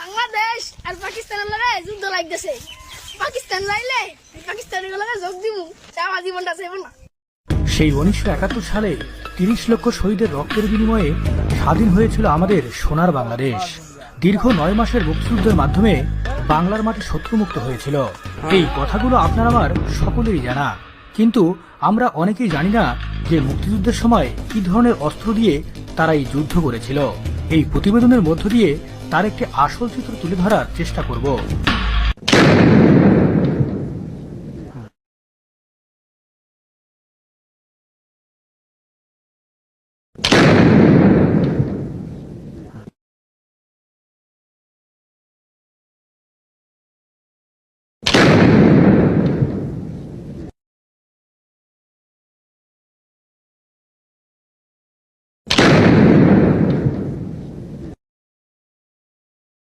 বাংলাদেশ আর পাকিস্তানের লগে যুদ্ধ লাগতেছে। পাকিস্তান যাইলে পাকিস্তানের লগে যোগ দিব, আমার জীবনটা চাইব না। সেই 1971 সালে 30 লক্ষ শহীদের রক্তের বিনিময়ে স্বাধীন হয়েছিল আমাদের সোনার বাংলাদেশ। দীর্ঘ 9 মাসের মুক্তিযুদ্ধের মাধ্যমে বাংলার মাটি শত্রুমুক্ত হয়েছিল। এই কথাগুলো আপনার আমার সকলেরই জানা, কিন্তু আমরা অনেকেই জানি না যে মুক্তিযুদ্ধের সময় কি ধরনের অস্ত্র দিয়ে তারা এই যুদ্ধ করেছিল। এই প্রতিবেদনের মধ্য দিয়ে তার একটি আসল চিত্র তুলে ধরার চেষ্টা করব।